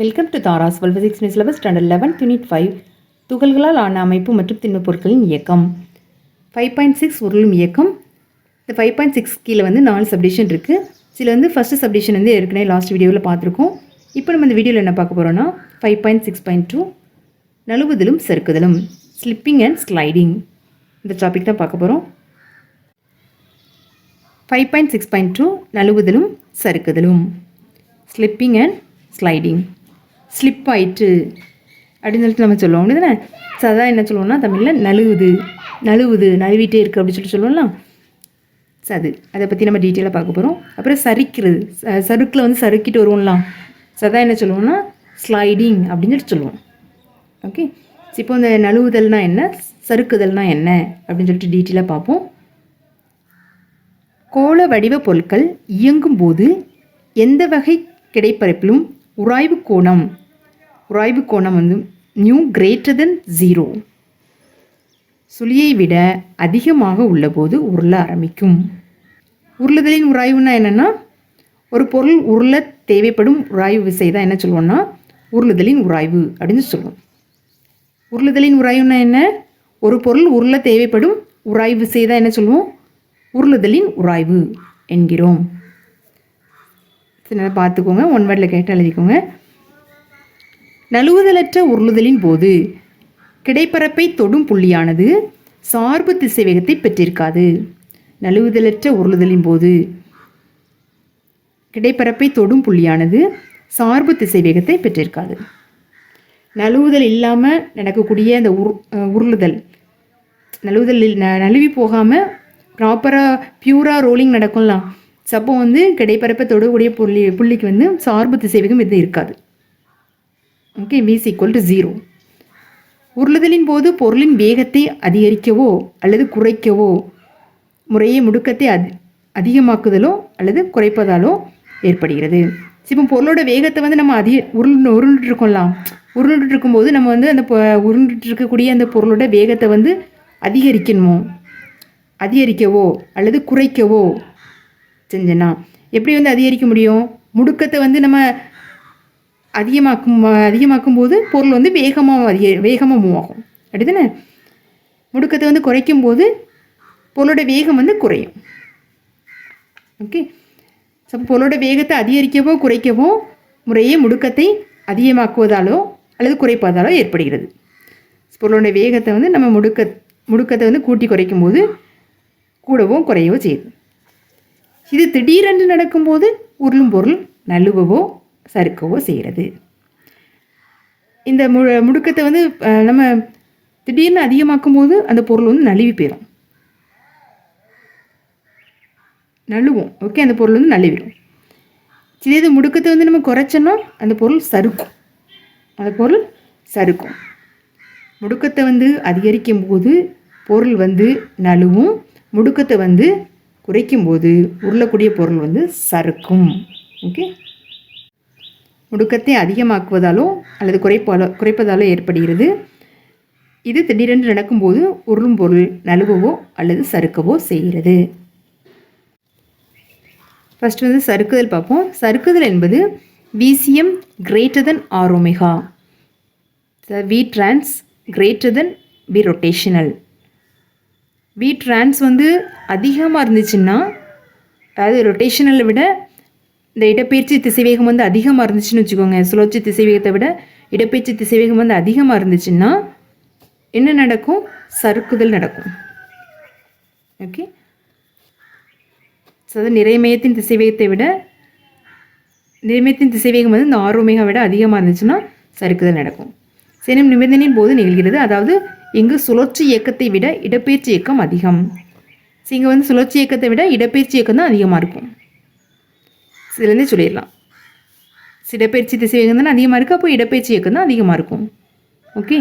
Welcome to Tara's 12 syllabus standard 11 unit 5 துகள்களால் ஆன அமைப்பு மற்றும் திண்ம பொருட்களின் இயக்கம் 5.6 உருளும் இயக்கம். இந்த 5.6 கீழே வந்து 4 சப்டிஷன் இருக்குது. இதில் வந்து ஃபஸ்ட்டு சப்டிஷன் வந்து ஏற்கனவே லாஸ்ட் வீடியோவில் பார்த்துருக்கோம். இப்போ நம்ம இந்த வீடியோவில் என்ன பார்க்க போகிறோன்னா 5.6.2 நழுவுதலும் சறுக்குதலும், ஸ்லிப்பிங் அண்ட் ஸ்லைடிங், இந்த டாபிக் தான் பார்க்க போகிறோம். 5.6.2 நழுவுதலும் சறுக்குதலும், ஸ்லிப்பிங் அண்ட் ஸ்லைடிங். ஸ்லிப் ஆயிட்டு அப்படின்னு சொல்லிட்டு நம்ம சொல்லுவோம் தானே. ஸோ அதான் என்ன சொல்லுவோம்னா தமிழில் நழுவிட்டே இருக்குது அப்படின்னு சொல்லிட்டு சொல்லுவோம்லாம். ஸோ அதை பற்றி நம்ம டீட்டெயிலாக பார்க்க போகிறோம். அப்புறம் சறுக்கிறது, சறுக்கில் வந்து சறுக்கிட்டு வருவோம்லாம். ஸோ அதான் என்ன சொல்லுவோம்னா ஸ்லைடிங் அப்படின்னு சொல்லிட்டு சொல்லுவோம். ஓகே, இப்போ இந்த நழுவுதல்னால் என்ன, சறுக்குதல்னால் என்ன அப்படின்னு சொல்லிட்டு டீட்டெயிலாக பார்ப்போம். கோள வடிவ பொருட்கள் இயங்கும் போது எந்த வகை கிடைப்பரப்பிலும் உராய்வு கோணம் வந்து நியூ கிரேட்டர் தென் 0 சுழியை விட அதிகமாக உள்ளபோது உருள ஆரம்பிக்கும். உருளுதலின் உராய்வுனா என்னென்னா, ஒரு பொருள் உருள தேவைப்படும் உராய்வு விசை தான் என்ன சொல்லுவோம்னா உருளுதலின் உராய்வு அப்படின்னு சொல்லுவோம். உருளுதலின் உராய்வுனா என்ன, ஒரு பொருள் உருள தேவைப்படும் உராய்வு விசை தான் என்ன சொல்லுவோம், உருளுதலின் உராய்வு என்கிறோம். நல்லா பார்த்துக்கோங்க, ஒன் வேர்டில் கேட்டு எழுதிக்கோங்க. நழுவுதலற்ற உருளுதலின் போது கிடைப்பரப்பை தொடும் புள்ளியானது சார்பு திசைவேகத்தை பெற்றிருக்காது. நழுவுதலற்ற உருளுதலின் போது கிடைப்பரப்பை தொடும் புள்ளியானது சார்பு திசைவேகத்தை பெற்றிருக்காது. நழுவுதல் இல்லாமல் நடக்கக்கூடிய அந்த உருளுதல், நழுவி போகாமல் ப்ராப்பராக பியூராக ரோலிங் நடக்கும்லாம். சப்போ வந்து கிடைப்பரப்பை தொடக்கூடிய புள்ளிக்கு வந்து சார்பு திசைவேகம் எதுவும் இருக்காது. Okay, v = 0. உருளுதலின் போது பொருளின் வேகத்தை அதிகரிக்கவோ அல்லது குறைக்கவோ முறையே முடுக்கத்தை அதிகமாக்குதலோ அல்லது குறைப்பதாலோ ஏற்படுகிறது. இப்போ பொருளோட வேகத்தை வந்து நம்ம உருண்டுட்டு இருக்கோம்லாம். உருண்டுட்டு இருக்கும்போது நம்ம வந்து அந்த உருண்டுட்டு இருக்கக்கூடிய அந்த பொருளோட வேகத்தை வந்து அதிகரிக்கவோ அல்லது குறைக்கவோ செஞ்சேன்னா எப்படி வந்து அதிகரிக்க முடியும், முடுக்கத்தை வந்து நம்ம அதிகமாக்கும் போது பொருள் வந்து வேகமாக மூவ் ஆகும். அப்படிதானே. முடுக்கத்தை வந்து குறைக்கும் போது பொருளோட வேகம் வந்து குறையும். ஓகே, ஸோ பொருளோட வேகத்தை அதிகரிக்கவோ குறைக்கவோ முறையே முடுக்கத்தை அதிகமாக்குவதாலோ அல்லது குறைப்பதாலோ ஏற்படுகிறது. பொருளோட வேகத்தை வந்து நம்ம முடுக்கத்தை வந்து கூட்டி குறைக்கும் போது கூடவோ குறையவோ செய்யுது. இது திடீரென்று நடக்கும்போது உருளும் பொருள் நழுவவோ சறுக்கவோ செய்கிறது. இந்த முடுக்கத்தை வந்து நம்ம திடீர்னு அதிகமாக்கும் போது அந்த பொருள் வந்து நழுவி போயிடும், நழுவும். ஓகே, அந்த பொருள் வந்து நழுவிடும். சரி, இது முடுக்கத்தை வந்து நம்ம குறைச்சோன்னா அந்த பொருள் சறுக்கும். முடுக்கத்தை வந்து அதிகரிக்கும் போது பொருள் வந்து நழுவும், முடுக்கத்தை வந்து குறைக்கும்போது உருளக்கூடிய பொருள் வந்து சறுக்கும். ஓகே, முடுக்கத்தை அதிகமாக்குவதாலோ அல்லது குறைப்பதாலோ ஏற்படுகிறது. இது திடீரென்று நடக்கும்போது உருளும் பொருள் நழுவவோ அல்லது சறுக்கவோ செய்கிறது. ஃபஸ்ட்டு வந்து சறுக்குதல் பார்ப்போம். சறுக்குதல் என்பது VCM greater than R⍵. V trans greater than V rotational. V trans வந்து அதிகமாக இருந்துச்சுன்னா, அதாவது ரொட்டேஷனலை விட இந்த இடப்பெயர்ச்சி திசைவேகம் வந்து அதிகமாக இருந்துச்சுன்னு வச்சுக்கோங்க. சுழற்சி திசைவேகத்தை விட இடப்பெயர்ச்சி திசைவேகம் வந்து அதிகமாக இருந்துச்சுன்னா என்ன நடக்கும், சறுக்குதல் நடக்கும். ஓகே, ஸோ அது நிறைமையத்தின் திசைவேகம் வந்து இந்த R⍵ விட அதிகமாக இருந்துச்சுன்னா சறுக்குதல் நடக்கும். சேரும் நிபந்தனையின் போது நிகழ்கிறது. அதாவது இங்கு சுழற்சி இயக்கத்தை விட இடப்பெயர்ச்சி இயக்கம் அதிகம். ஸோ இங்கே வந்து சுழற்சி இயக்கத்தை விட இடப்பெயர்ச்சி இயக்கம் தான் அதிகமாக இருக்கும். இதுலேருந்தே சொல்லிடலாம், இடப்பெயர்ச்சி திசைவேகம் தானே அதிகமாக இருக்குது, அப்போ இடப்பெயர்ச்சி இயக்கம் தான் அதிகமாக இருக்கும். ஓகே,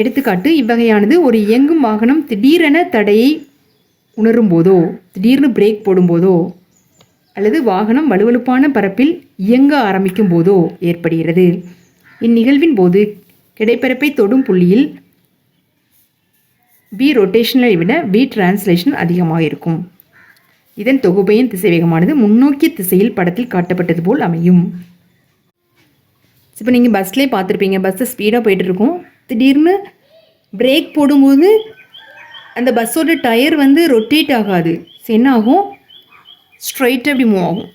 எடுத்துக்காட்டு, இவ்வகையானது ஒரு இயங்கும் வாகனம் திடீரென தடையை உணரும் போதோ, திடீர்னு பிரேக் போடும்போதோ அல்லது வாகனம் வலுவழுப்பான பரப்பில் இயங்க ஆரம்பிக்கும் போதோ ஏற்படுகிறது. இந்நிகழ்வின் போது கிடைப்பரப்பை தொடும் புள்ளியில் V ரொட்டேஷனலை விட V டிரான்ஸ்லேஷன் அதிகமாக இருக்கும். இதன் தொகுபையின் திசைவேகமானது முன்னோக்கிய திசையில் படத்தில் காட்டப்பட்டது போல் அமையும். இப்போ நீங்கள் பஸ்லேயே பார்த்துருப்பீங்க, பஸ்ஸு ஸ்பீடாக போயிட்டுருக்கோம், திடீர்னு பிரேக் போடும்போது அந்த பஸ்ஸோட டயர் வந்து ரொட்டேட் ஆகாது. என்ன ஆகும், ஸ்ட்ரைட்டாக அப்படி மூவ் ஆகும்.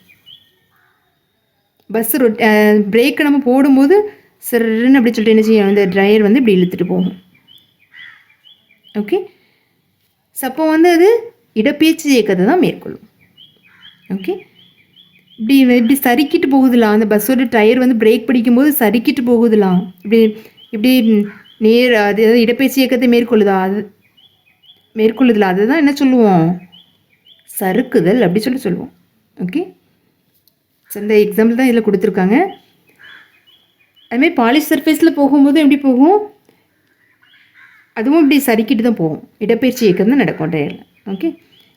பஸ்ஸு பிரேக்கை நம்ம போடும்போது சரின்னு அப்படி சொல்லிட்டு என்ன செய்யும், அந்த டயர் வந்து இப்படி இழுத்துட்டு போகும். ஓகே, அப்போ வந்து அது இடப்பெயர்ச்சி இயக்கத்தை தான் மேற்கொள்ளும். ஓகே, இப்படி சறுக்கிட்டு போகுதுலாம், அந்த பஸ்ஸோட டயர் வந்து பிரேக் பிடிக்கும்போது சறுக்கிட்டு போகுதுலாம், இப்படி நேர் அது இடப்பெயர்ச்சி இயக்கத்தை மேற்கொள்ளுதலாம். அதுதான் என்ன சொல்லுவோம், சறுக்குதல் அப்படி சொல்லுவோம். ஓகே, ஸோ இந்த எக்ஸாம்பிள் தான் இதில் கொடுத்துருக்காங்க. அதுமாதிரி பாலிஷ் சர்ஃபேஸில் போகும்போது எப்படி போகும், அதுவும் இப்படி சறுக்கிட்டு தான் போகும், இடப்பெயர்ச்சி இயக்கம் தான் நடக்கும் டயரில். ஓகே,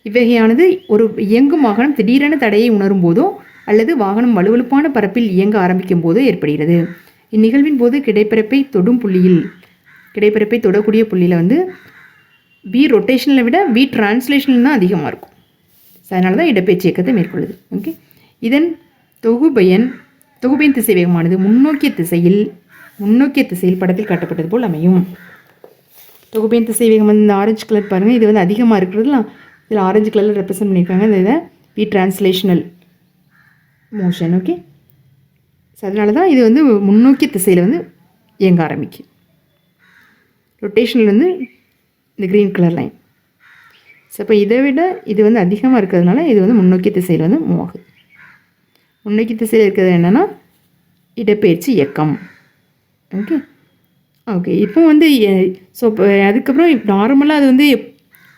இவ்வகையானது ஒரு இயங்கும் வாகனம் திடீரென தடையை உணரும் போதோ அல்லது வாகனம் வலுவழுப்பான பரப்பில் இயங்க ஆரம்பிக்கும் போதோ ஏற்படுகிறது. இந்நிகழ்வின் போது கிடைப்பரப்பை தொடக்கூடிய புள்ளியில் வந்து பி ரொட்டேஷனில் விட பி டிரான்ஸ்லேஷனில் தான் அதிகமாக இருக்கும். ஸோ அதனால தான் இடப்பெயர்ச்சி இயக்கத்தை மேற்கொள்ளுது. ஓகே, இதன் தொகுபெயன் திசைவேகமானது முன்னோக்கிய திசையில் படத்தில் காட்டப்பட்டது போல் அமையும். தொகுபெயன் திசைவேகம் வந்து இந்த ஆரஞ்சு கலர் பாருங்கள், இது வந்து அதிகமாக இருக்கிறதுலாம் இதில் ஆரஞ்சு கலரில் ரெப்ரசன்ட் பண்ணியிருக்காங்க. இந்த இதை பி டிரான்ஸ்லேஷனல் மோஷன். ஓகே, ஸோ அதனால தான் இது வந்து முன்னோக்கிய திசையில் வந்து இயங்க ஆரம்பிக்கும். ரொட்டேஷனில் வந்து இந்த க்ரீன் கலர் லைன். ஸோ இப்போ இதை விட இது வந்து அதிகமாக இருக்கிறதுனால இது வந்து முன்னோக்கிய திசையில் வந்து மூவ் ஆகுது. முன்னோக்கிய திசையில் இருக்கிறது என்னென்னா இடப்பெயர்ச்சி இயக்கம். ஓகே, இப்போ வந்து ஸோ அதுக்கப்புறம் நார்மலாக அது வந்து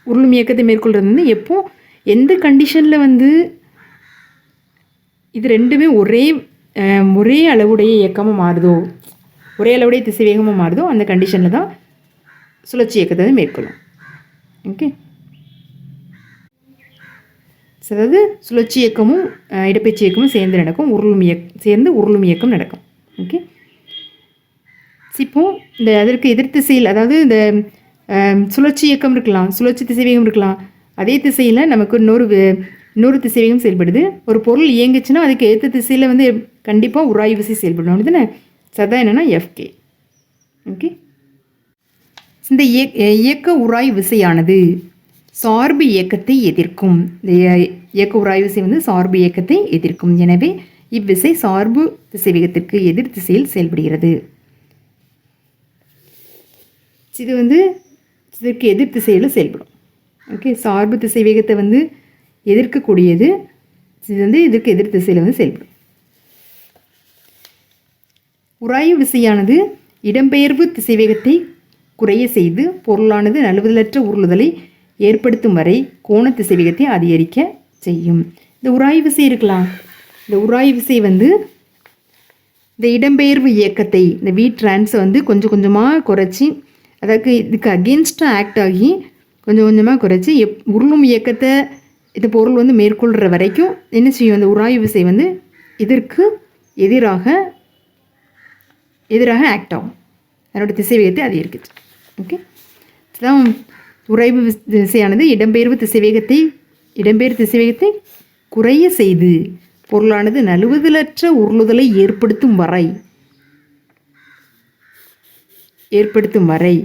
உருளும் இயக்கத்தை மேற்கொள்கிறது வந்து எப்போ எந்த கண்டிஷனில் வந்து இது ரெண்டுமே ஒரே அளவுடைய இயக்கமாக மாறுதோ, ஒரே அளவுடைய திசைவேகமாக மாறுதோ அந்த கண்டிஷனில் தான் சுழற்சி இயக்கத்தை மேற்கொள்ளும். ஓகே, அதாவது சுழற்சி இயக்கமும் இடப்பெயர்ச்சி இயக்கமும் சேர்ந்து நடக்கும், உருளும் இயக்கம் நடக்கும். ஓகே, இப்போ இந்த அதற்கு எதிர் திசையில், அதாவது இந்த சுழற்சி இயக்கம் இருக்கலாம், சுழற்சி திசைவேகம் இருக்கலாம், அதே திசையில் நமக்கு இன்னொரு திசைவேகம் செயல்படுது. ஒரு பொருள் இயங்குச்சுன்னா அதுக்கு ஏற்ற திசையில் வந்து கண்டிப்பாக உராய்வு விசை செயல்படும். அப்படிதானே, சதா என்னென்னா எஃப்கே. ஓகே, இந்த இயக்க உராய்வு விசையானது சார்பு இயக்கத்தை எதிர்க்கும். இந்த இயக்க உராய்வு விசை வந்து சார்பு இயக்கத்தை எதிர்க்கும். எனவே இவ்விசை சார்பு திசைவேகத்திற்கு எதிர் திசையில் செயல்படுகிறது. இது வந்து இதற்கு எதிர் திசையில் செயல்படும். ஓகே, சார்பு திசைவேகத்தை வந்து எதிர்க்கக்கூடியது, இது வந்து இதற்கு எதிர் திசையில் வந்து செயல்படும். உராய்வு விசையானது இடம்பெயர்வு திசைவேகத்தை குறைய செய்து பொருளானது நழுவுதலற்ற உருளுதலை ஏற்படுத்தும் வரை கோண திசைவேகத்தை அதிகரிக்க செய்யும். இந்த உராய்வு விசை இருக்கலாம், இந்த உராய்வு விசை வந்து இந்த இடம்பெயர்வு இயக்கத்தை, இந்த வி டிரான்ஸை வந்து கொஞ்சம் கொஞ்சமாக குறைச்சி, அதாவது இதுக்கு அகெயின்ஸ்டாக ஆக்ட் ஆகி கொஞ்சம் கொஞ்சமாக குறைச்சி உருளும் இயக்கத்தை இந்த பொருள் வந்து மேற்கொள்கிற வரைக்கும் என்ன செய்யும், அந்த உராய்வு விசை வந்து இதற்கு எதிராக ஆக்ட் ஆகும், அதனோட திசைவேகத்தை அதிகரிக்குது. ஓகே, இதுதான் உராய்வு விசையானது இடம்பெயர்வு திசைவேகத்தை குறைய செய்து பொருளானது நழுவுதலற்ற உருளுதலை ஏற்படுத்தும் வரை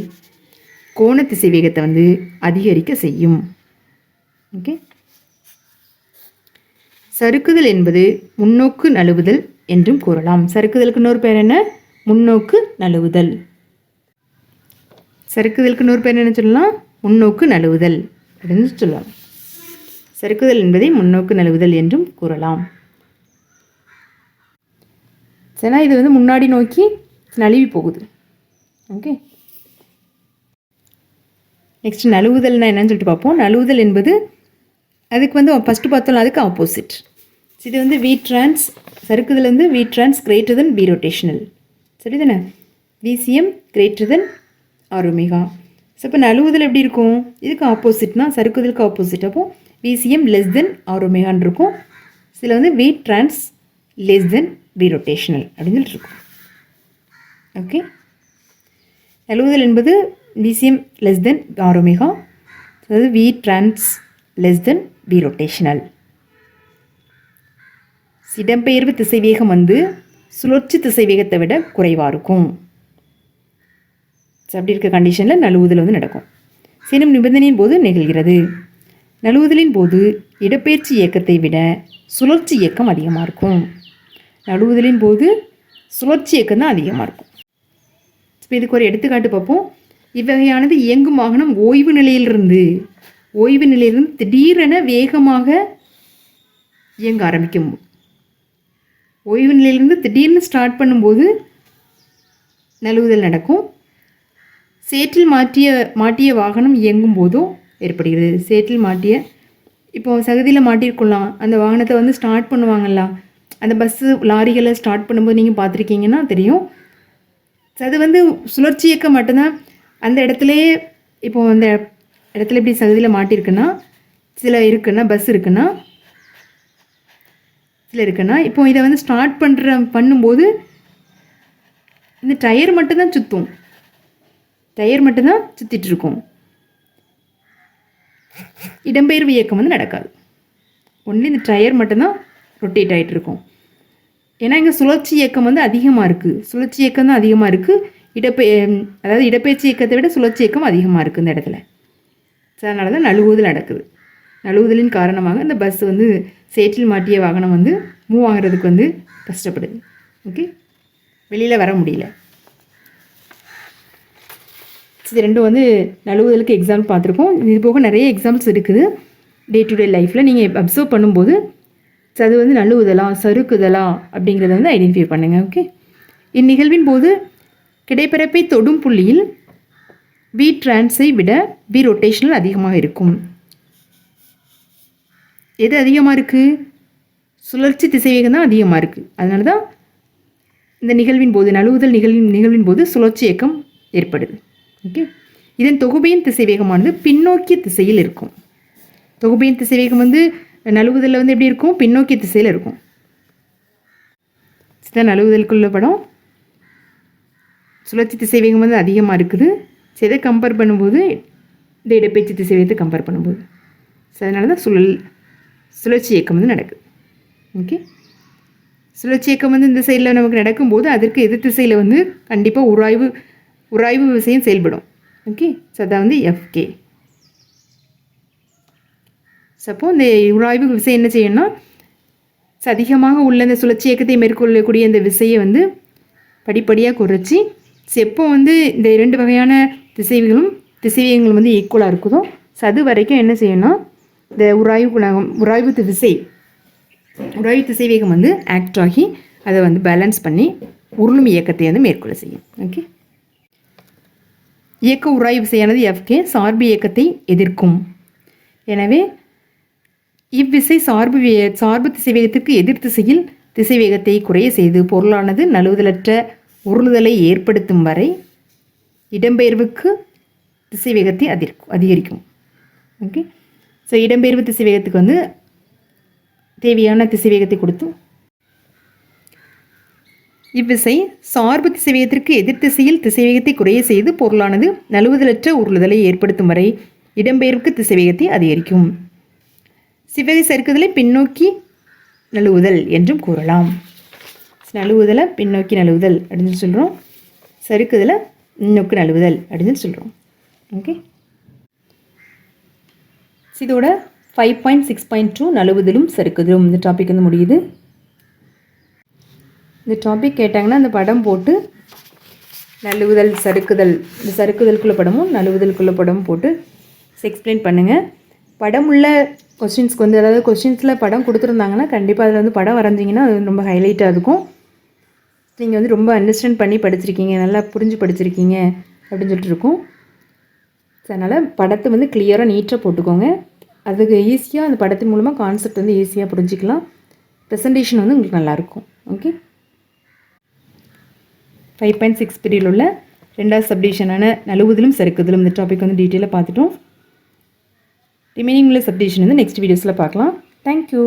கோண திசைவேகத்தை வந்து அதிகரிக்க செய்யும். ஓகே, சறுக்குதல் என்பது முன்னோக்கு நழுவுதல் என்றும் கூறலாம். சறுக்குதலுக்கு இன்னொரு பேர் என்ன, முன்னோக்கு நழுவுதல். சறுக்குதலுக்கு இன்னொரு பேர் என்ன சொல்லலாம், முன்னோக்கு நழுவுதல் அப்படின்னு சொல்லலாம். சறுக்குதல் என்பதை முன்னோக்கு நழுவுதல் என்றும் கூறலாம். சரினா, இது வந்து முன்னாடி நோக்கி நழுவி போகுது. ஓகே, நெக்ஸ்ட் நழுவுதல்னா என்னன்னு சொல்லிட்டு பார்ப்போம். நழுவுதல் என்பது அதுக்கு வந்து ஃபஸ்ட்டு பார்த்தோம், அதுக்கு ஆப்போசிட். இது வந்து வி டிரான்ஸ், சறுக்குதல் வந்து V trans greater than P rotational. சரி தானே, VCM greater than R omega. So இப்போ நழுவுதல் எப்படி இருக்கும், இதுக்கு ஆப்போசிட்னா சறுக்குதலுக்கு ஆப்போசிட். அப்போது விசிஎம் லெஸ் தென் ஆர் ஒமேகான்னு இருக்கும். இதில் வந்து V trans less than P rotational அப்படின்னு சொல்லிட்டு இருக்கும். ஓகே, நழுவுதல் என்பது VCM less than R omega, அதாவது V trans less than P rotational. இடம்பெயர்வு திசைவேகம் வந்து சுழற்சி திசைவேகத்தை விட குறைவாக இருக்கும். அப்படி இருக்க கண்டிஷனில் நழுவுதல் வந்து நடக்கும். சினும் நிபந்தனையின் போது நிகழ்கிறது. நழுவுதலின் போது இடப்பெயர்ச்சி இயக்கத்தை விட சுழற்சி இயக்கம் அதிகமாக இருக்கும். நழுவுதலின் போது சுழற்சி இயக்கம் தான் அதிகமாக இருக்கும். இப்போ இதுக்கு ஒரு எடுத்துக்காட்டு பார்ப்போம். இவ்வகையானது இயங்கும் வாகனம் ஓய்வு நிலையிலிருந்து திடீரென வேகமாக இயங்க ஆரம்பிக்கும். ஓய்வு நிலையிலிருந்து திடீர்னு ஸ்டார்ட் பண்ணும்போது நழுவுதல் நடக்கும். சேற்றில் மாட்டிய வாகனம் இயங்கும் போதும் ஏற்படுகிறது. சேற்றில் மாட்டிய இப்போ சகதியில் மாட்டியிருக்கலாம், அந்த வாகனத்தை வந்து ஸ்டார்ட் பண்ணுவாங்கல்ல, அந்த பஸ்ஸு லாரிகளை ஸ்டார்ட் பண்ணும்போது நீங்கள் பார்த்துருக்கீங்கன்னா தெரியும். அது வந்து சுழற்சி இயக்கம் மட்டும்தான். அந்த இடத்துலையே இப்போது அந்த இடத்துல இப்படி சகதியில் மாட்டியிருக்குன்னா, பஸ் இருக்குன்னா இப்போ இதை வந்து ஸ்டார்ட் பண்ணும்போது இந்த டயர் மட்டும்தான் சுற்றும். சுற்றிட்டுருக்கும். இடம்பெயர்வு இயக்கம் வந்து நடக்காது. ஒன்லி இந்த டயர் மட்டும்தான் ரொட்டேட் ஆகிட்டு இருக்கும். ஏன்னா இங்கே சுழற்சி இயக்கம் வந்து அதிகமாக இருக்குது. சுழற்சி இயக்கம் தான் அதிகமாக இருக்குது. அதாவது இடப்பெயர்ச்சி இயக்கத்தை விட சுழற்சி இயக்கம் அதிகமாக இருக்குது இந்த இடத்துல. அதனால தான் நழுவுதல் நடக்குது. நழுவுதலின் காரணமாக இந்த பஸ் வந்து சேற்றில் மாட்டிய வாகனம் வந்து மூவ் ஆகிறதுக்கு வந்து கஷ்டப்படுது. ஓகே, வெளியில் வர முடியல. இது ரெண்டும் வந்து நழுவுதலுக்கு எக்ஸாம்பிள் பார்த்துருக்கோம். இது போக நிறைய எக்ஸாம்பிள்ஸ் இருக்குது டே டு டே லைஃப்பில். நீங்கள் அப்சர்வ் பண்ணும்போது அது வந்து நழுவுதலா சறுக்குதலா அப்படிங்கிறத வந்து ஐடென்டிஃபை பண்ணுங்கள். ஓகே, இந்நிகழ்வின் போது கிடைப்பரப்பை தொடும் புள்ளியில் பி டிரான்ஸை விட பி ரொட்டேஷனல் அதிகமாக இருக்கும். எது அதிகமாக இருக்குது? சுழற்சி திசைவேகம் தான் அதிகமாக இருக்குது. அதனால தான் இந்த நிகழ்வின் போது நிகழ்வின் போது சுழற்சி இயக்கம் ஏற்படுது. ஓகே, இதன் தொகுபையின் திசைவேகமானது பின்னோக்கிய திசையில் இருக்கும். தொகுபையின் திசைவேகம் வந்து நழுவுதலில் வந்து எப்படி இருக்கும்? பின்னோக்கிய திசையில் இருக்கும். இதுதான் நழுவுதலுக்குள்ள படம். சுழற்சி திசைவேகம் வந்து அதிகமாக இருக்குது. இதை கம்பேர் பண்ணும்போது இந்த இடப்பெயர்ச்சி திசைவேகத்தை கம்பேர் பண்ணும்போது அதனால தான் சுழற்சி இயக்கம் வந்து நடக்குது. ஓகே, சுழற்சி இயக்கம் வந்து இந்த சைடில் நமக்கு நடக்கும்போது அதற்கு எதிர் திசையில் வந்து கண்டிப்பாக உராய்வு விசையும் செயல்படும். ஓகே, ஸோ அதான் வந்து எஃப்கே. அப்போ இந்த உராய்வு விசை என்ன செய்யணும்னா அதிகமாக உள்ள இந்த சுழற்சி இயக்கத்தை மேற்கொள்ளக்கூடிய இந்த விசையை வந்து படிப்படியாக குறைச்சி எப்போ வந்து இந்த 2 வகையான திசைவேகங்களும் வந்து ஈக்குவலாக இருக்குதோ அது வரைக்கும் என்ன செய்யணும்னா இந்த உராய்வு திசைவேகம் வந்து ஆக்ட் ஆகி அதை வந்து பேலன்ஸ் பண்ணி உருளும் இயக்கத்தை வந்து மேற்கொள்ள செய்யும். ஓகே, இயக்க உராய்வு விசையானது எஃப்கே சார்பு இயக்கத்தை எதிர்க்கும். எனவே இவ்விசை சார்பு திசைவேகத்திற்கு எதிர் திசையில் திசைவேகத்தை குறைய செய்து பொருளானது நழுவுதலற்ற உருளுதலை ஏற்படுத்தும் வரை இடம்பெயர்வுக்கு திசைவேகத்தை அதிகரிக்கும். ஓகே, ஸோ இடம்பெயர்வு திசைவேகத்துக்கு வந்து தேவையான திசைவேகத்தை கொடுத்து இவ்விசை சார்பு திசைவேகத்திற்கு எதிர் திசையில் திசைவேகத்தை குறைய செய்து பொருளானது நழுவுதலற்ற உருளுதலை ஏற்படுத்தும் வரை இடம்பெயர்வுக்கு திசைவேகத்தை அதிகரிக்கும். சிவகை சறுக்குதலை பின்னோக்கி நழுவுதல் என்றும் கூறலாம். நழுவுதலை பின்னோக்கி நழுவுதல் அப்படின்னு சொல்கிறோம், சறுக்குதலை முன்னோக்கி நழுவுதல் அப்படின்னு சொல்கிறோம். ஓகே, இதோட 5.6.2 நழுவுதலும் சறுக்குதலும் இந்த டாபிக் வந்து முடியுது. இந்த டாபிக் கேட்டாங்கன்னா அந்த படம் போட்டு நழுவுதல் சறுக்குதல், இந்த சறுக்குதலுக்குள்ள படமும் நழுவுதலுக்குள்ள படமும் போட்டு எக்ஸ்பிளைன் பண்ணுங்கள். படம் உள்ள கொஸ்டின்ஸ்க்கு வந்து அதாவது கொஸ்டின்ஸில் படம் கொடுத்துருந்தாங்கன்னா கண்டிப்பாக அதில் வந்து படம் வரைஞ்சிங்கன்னா அது ரொம்ப ஹைலைட்டாக இருக்கும். நீங்கள் வந்து ரொம்ப அண்டர்ஸ்டாண்ட் பண்ணி படிச்சிருக்கீங்க, நல்லா புரிஞ்சு படிச்சிருக்கீங்க அப்படின்னு சொல்லிட்டு இருக்கும். அதனால் படத்தை வந்து கிளியராக நீட்டாக போட்டுக்கோங்க. அதுக்கு ஈஸியாக அந்த படத்தின் மூலமாக கான்செப்ட் வந்து ஈஸியாக புரிஞ்சிக்கலாம். ப்ரெசன்டேஷன் வந்து உங்களுக்கு நல்லாயிருக்கும். ஓகே, 5.6 பீரியடில் உள்ள 2வது சப்டிவிஷனான நழுவுதலும் சறுக்குதலும் இந்த டாபிக் வந்து டீட்டெயிலாக பார்த்துட்டோம். ரிமைனிங் உள்ள சப்டிவிஷன் வந்து நெக்ஸ்ட் வீடியோஸில் பார்க்கலாம். தேங்க்யூ.